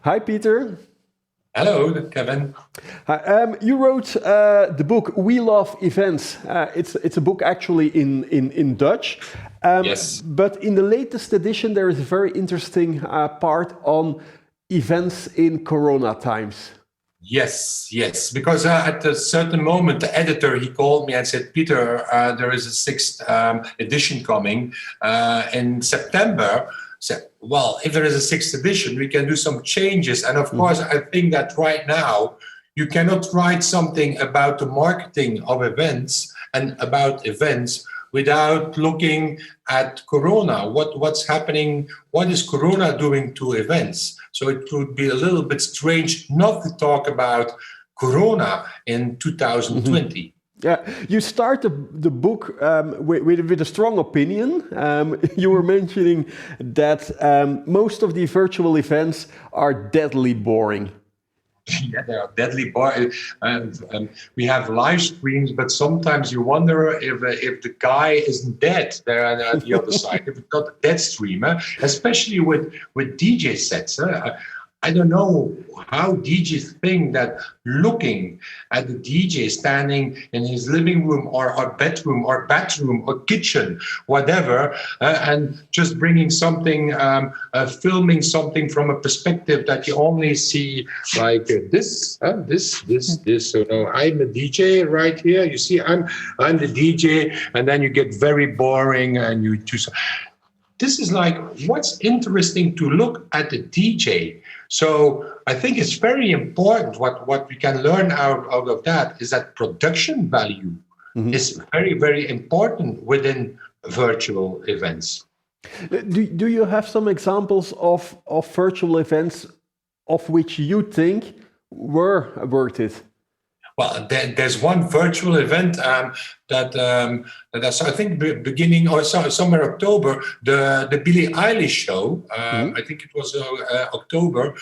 Hi, Peter. Hello, Kevin. Hi, you wrote the book We Love Events. It's a book actually in Dutch. Yes. But in the latest edition, there is a very interesting part on events in Corona times. Yes. Because at a certain moment, the editor, he called me and said, Peter, there is a sixth edition coming in September. So, well, if there is a sixth edition, we can do some changes. And of course, I think that right now, you cannot write something about the marketing of events and about events without looking at Corona. What's happening? What is Corona doing to events? So it would be a little bit strange not to talk about Corona in 2020. Yeah, you start the book with a strong opinion. You were mentioning that most of the virtual events are deadly boring. Yeah, they are deadly boring. We have live streams, but sometimes you wonder if the guy isn't dead there on the other side. If it's not a dead streamer, especially with DJ sets. I don't know how DJs think that looking at the DJ standing in his living room or bedroom or bathroom or kitchen, whatever, and just bringing something, filming something from a perspective that you only see like this. So no, I'm a DJ right here. You see, I'm the DJ, and then you get very boring and you choose. This is like what's interesting to look at the DJ. So I think it's very important what we can learn out of that is that production value is very, very important within virtual events. Do you have some examples of virtual events of which you think were worth it? Well, there's one virtual event that I saw, I think beginning or somewhere October, the Billie Eilish show, I think it was October,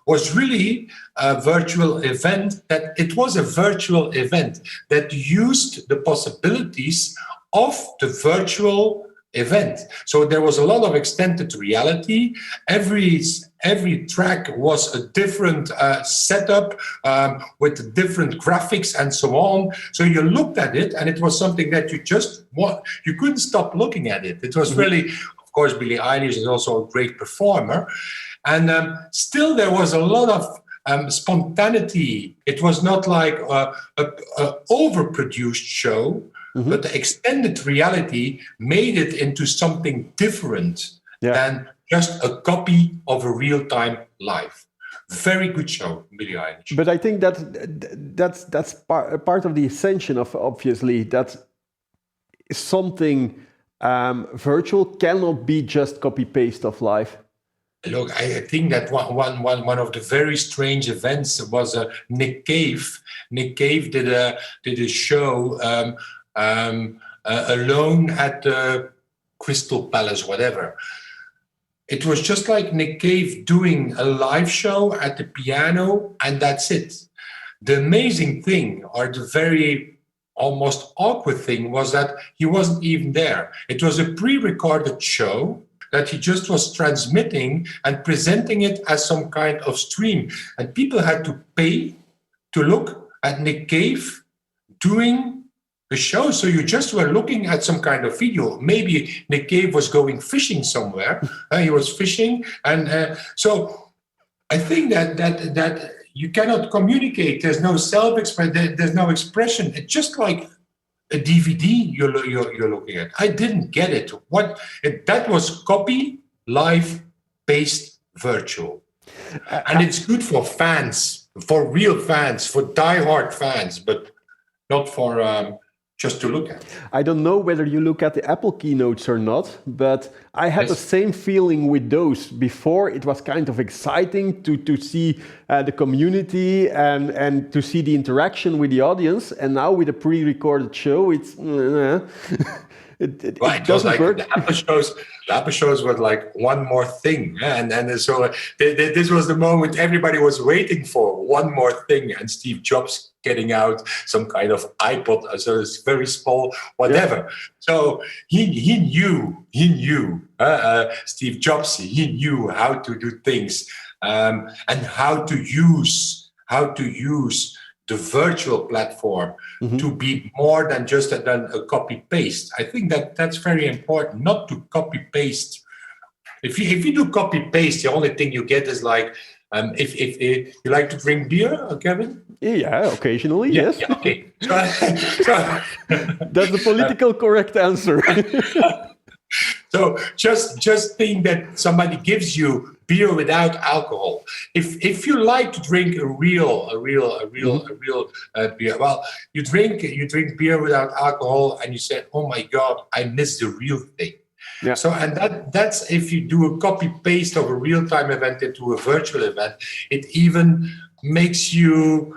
was really a virtual event. That it was a virtual event that used the possibilities of the virtual event. So there was a lot of extended reality. Every track was a different setup with different graphics and so on. So you looked at it, and it was something that you couldn't stop looking at it. It was really, of course, Billie Eilish is also a great performer, and still there was a lot of spontaneity. It was not like a overproduced show. But the extended reality made it into something different than just a copy of a real-time live. Very good show, Billie Eilish. But I think that's part of the ascension of, obviously, that something virtual cannot be just copy-paste of live. Look, I think that one of the very strange events was Nick Cave. Nick Cave did a show alone at the Crystal Palace, whatever. It was just like Nick Cave doing a live show at the piano, and that's it. The amazing thing, or the very almost awkward thing, was that he wasn't even there. It was a pre-recorded show that he just was transmitting and presenting it as some kind of stream. And people had to pay to look at Nick Cave doing the show. So you just were looking at some kind of video. Maybe Nick Cave was going fishing somewhere. He was fishing. And so I think that you cannot communicate. There's no self-expression. There's no expression. It's just like a DVD you're looking at. I didn't get it. That was copy, live, paste, virtual. And it's good for fans, for real fans, for diehard fans, but not for just to look at. I don't know whether you look at the Apple keynotes or not, but I had the same feeling with those. Before, it was kind of exciting to see the community and to see the interaction with the audience. And now with a pre-recorded show, it's it doesn't work. The Apple shows were like one more thing, and so this was the moment everybody was waiting for, one more thing, and Steve Jobs getting out some kind of iPod, so it's very small, whatever. Yeah. So he knew Steve Jobs. He knew how to do things and how to use the virtual platform to be more than just a copy paste. I think that's very important. Not to copy paste. If you do copy paste, the only thing you get is like if you like to drink beer, Kevin. Yeah, occasionally, yes. Yeah, okay. So That's the political correct answer. So just think that somebody gives you beer without alcohol. If you like to drink a real beer, well, you drink beer without alcohol, and you say, "Oh my God, I miss the real thing." Yeah. So, and that's if you do a copy paste of a real time event into a virtual event, it even makes you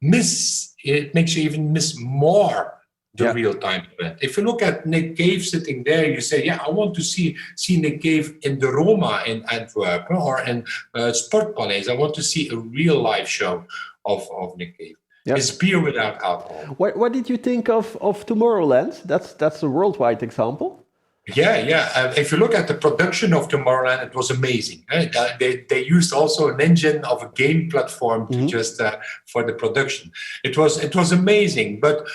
miss. It makes you even miss more the real time event. If you look at Nick Cave sitting there, you say, "Yeah, I want to see Nick Cave in the Roma in Antwerp or in Sportpaleis. I want to see a real live show of Nick Cave." Yeah. It's beer without alcohol. What did you think of Tomorrowland? That's a worldwide example. Yeah. If you look at the production of Tomorrowland, it was amazing. They used also an engine of a game platform to just for the production. It was amazing. But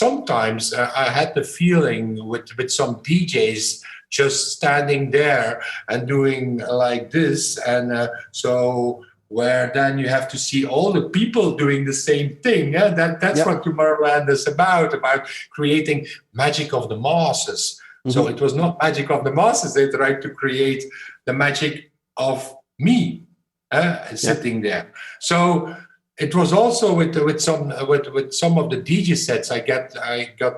sometimes I had the feeling with some DJs just standing there and doing like this, and so where then you have to see all the people doing the same thing. Yeah, that's what Tomorrowland is about creating magic of the masses. So it was not magic of the masses. They tried to create the magic of me sitting there. So it was also with some of the DJ sets. I got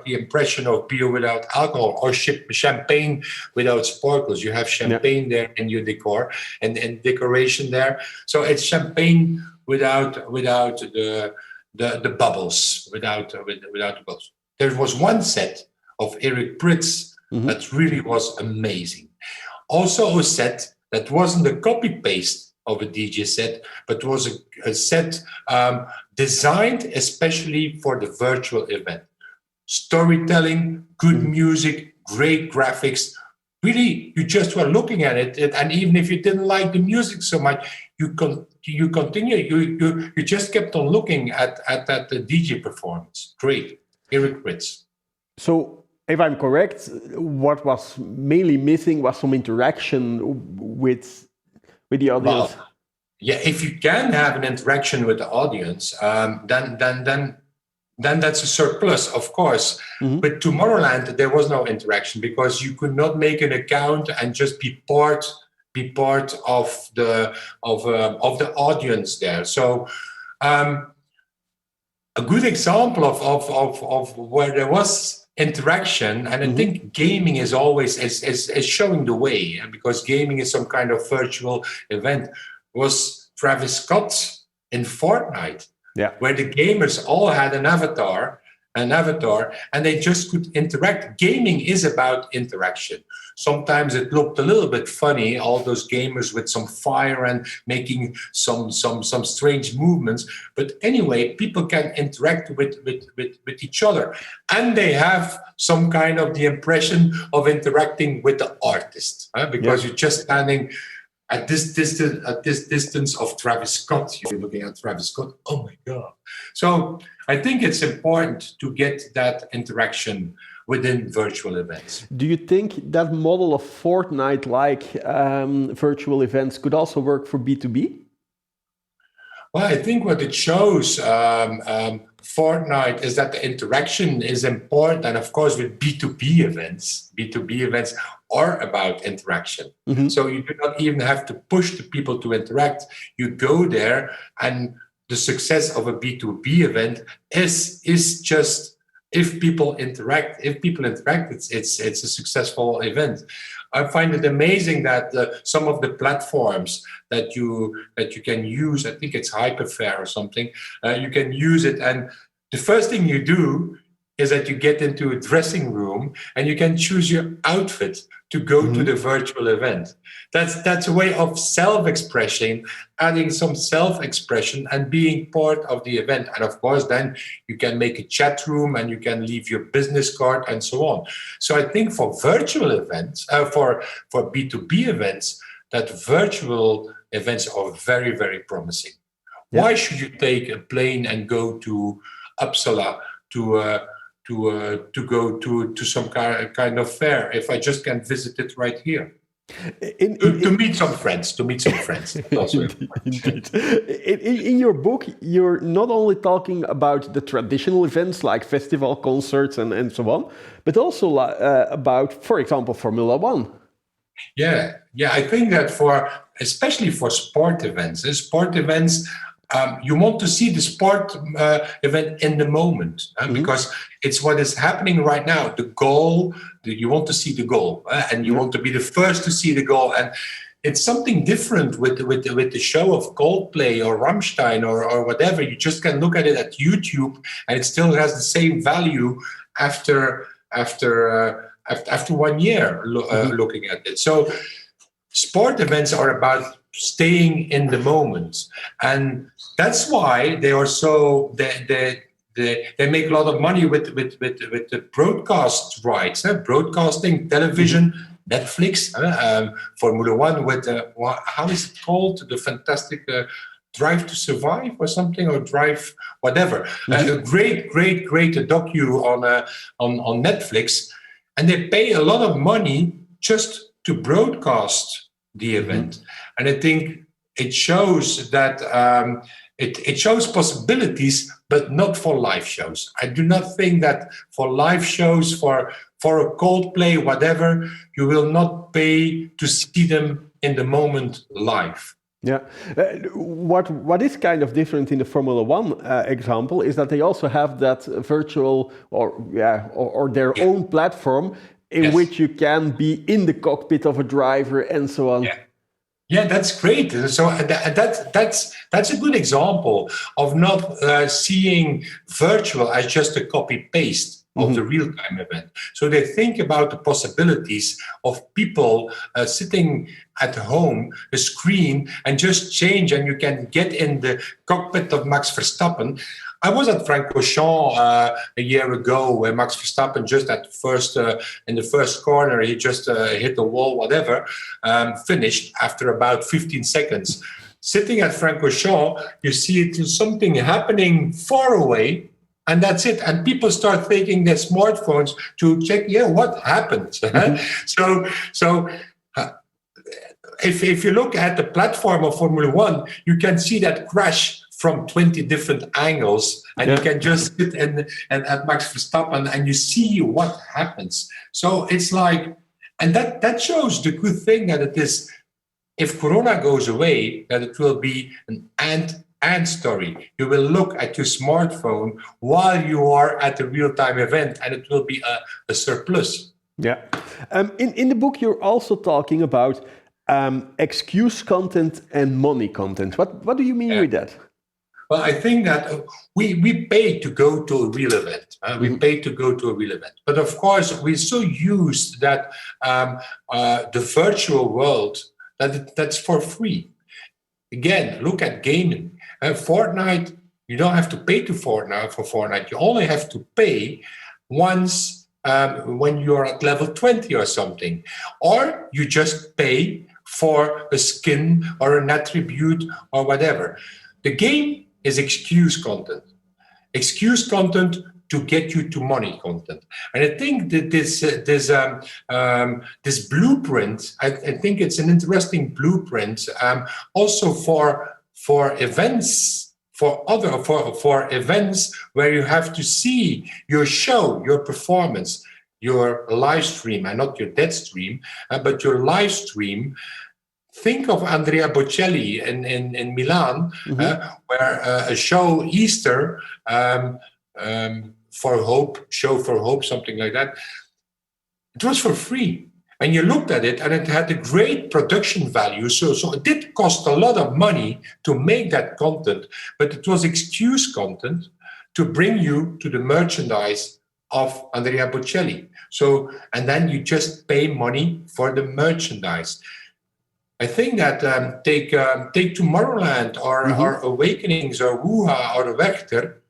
the impression of beer without alcohol or champagne without sparkles. You have champagne there in your decor and decoration there. So it's champagne without the bubbles, without the bubbles. There was one set of Eric Prydz that really was amazing. Also a set that wasn't a copy-paste of a DJ set, but was a set designed especially for the virtual event. Storytelling, good music, great graphics. Really, you just were looking at it, and even if you didn't like the music so much, you just kept on looking at the DJ performance. Great, Eric Prydz. So, if I'm correct, what was mainly missing was some interaction with the audience. Well, yeah, if you can have an interaction with the audience, then that's a surplus, of course. With Tomorrowland, there was no interaction because you could not make an account and just be part of the audience there. So a good example of where there was interaction, and I think gaming is always is showing the way, because gaming is some kind of virtual event, was Travis Scott in Fortnite, where the gamers all had an avatar, and they just could interact. Gaming is about interaction. Sometimes it looked a little bit funny, all those gamers with some fire and making some strange movements. But anyway, people can interact with each other, and they have some kind of the impression of interacting with the artist, because you're just standing at this distance of Travis Scott. You're looking at Travis Scott. Oh my God! So I think it's important to get that interaction within virtual events. Do you think that model of Fortnite-like virtual events could also work for B2B? Well, I think what it shows, Fortnite, is that the interaction is important. And of course, with B2B events are about interaction. So you do not even have to push the people to interact. You go there, and the success of a B2B event is just if people interact, it's a successful event. I find it amazing that some of the platforms that you can use, I think it's Hyperfair or something, you can use it, and the first thing you do is that you get into a dressing room and you can choose your outfit to go to the virtual event. That's a way of self-expression, adding some self-expression and being part of the event. And of course, then you can make a chat room and you can leave your business card and so on. So I think for virtual events, for B2B events, that virtual events are very, very promising. Yeah. Why should you take a plane and go to Uppsala to go to some kind of fair if I just can visit it right here? To meet some friends. Also Indeed. In your book, you're not only talking about the traditional events like festival concerts and so on, but also about, for example, Formula One. Yeah. I think that especially for sport events, you want to see the sport event in the moment because it's what is happening right now. The goal, you want to see the goal, and you want to be the first to see the goal. And it's something different with the show of Coldplay or Rammstein or whatever. You just can look at it at YouTube, and it still has the same value after 1 year looking at it. So sport events are about staying in the moment, and that's why they are so they make a lot of money with the broadcast rights, broadcasting, television, Netflix, Formula One with how is it called, the fantastic Drive to Survive or something, or Drive whatever, a great docu on Netflix, and they pay a lot of money just to broadcast the event. And I think it shows that it shows possibilities, but not for live shows. I do not think that for live shows, for a Coldplay, whatever, you will not pay to see them in the moment live. Yeah, what is kind of different in the Formula One example is that they also have that virtual or their own platform in which you can be in the cockpit of a driver and so on. Yeah, that's great. So that's a good example of not seeing virtual as just a copy paste of the real-time event. So they think about the possibilities of people sitting at home, a screen, and just change, and you can get in the cockpit of Max Verstappen. I was at Francorchamps a year ago, where Max Verstappen just at first in the first corner, he just hit the wall, whatever, finished after about 15 seconds. Sitting at Francorchamps, you see it something happening far away, and that's it. And people start taking their smartphones to check, what happened? So if you look at the platform of Formula One, you can see that crash from 20 different angles, and you can just sit and at Max Verstappen and you see what happens. So it's like, and that shows the good thing that it is, if Corona goes away, that it will be an and story. You will look at your smartphone while you are at the real-time event, and it will be a surplus. Yeah. In the book, you're also talking about excuse content and money content. What do you mean with that? Well, I think that we pay to go to a real event. We pay to go to a real event. But of course, we're so used that the virtual world, that's for free. Again, look at gaming. Fortnite, you don't have to pay for Fortnite. You only have to pay once when you're at level 20 or something. Or you just pay for a skin or an attribute or whatever. The game is excuse content to get you to money content. And I think that this blueprint, I think it's an interesting blueprint, also for events, for events where you have to see your show, your performance, your live stream, and not your dead stream, but your live stream. Think of Andrea Bocelli in Milan, where a show Easter for Hope, something like that. It was for free, and you looked at it, and it had a great production value. So it did cost a lot of money to make that content, but it was excuse content to bring you to the merchandise of Andrea Bocelli. So, and then you just pay money for the merchandise. I think that take Tomorrowland or Awakenings or Wuha or Werchter.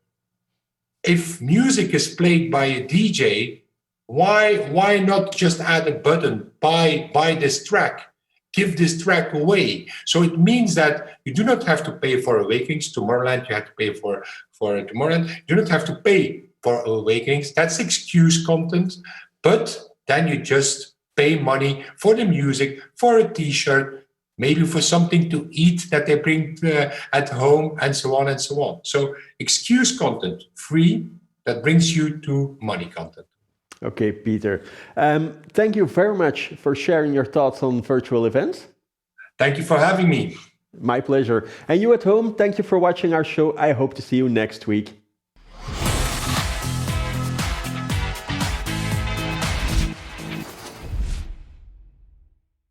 If music is played by a DJ, why not just add a button, buy this track? give this track away. So it means that you do not have to pay for Awakenings. Tomorrowland, you have to pay for Tomorrowland. You do not have to pay for Awakenings. That's excuse content. But then you just pay money for the music, for a t-shirt, maybe for something to eat that they bring at home, and so on and so on. So excuse content, free, that brings you to money content. Okay, Peter. Thank you very much for sharing your thoughts on virtual events. Thank you for having me. My pleasure. And you at home, thank you for watching our show. I hope to see you next week.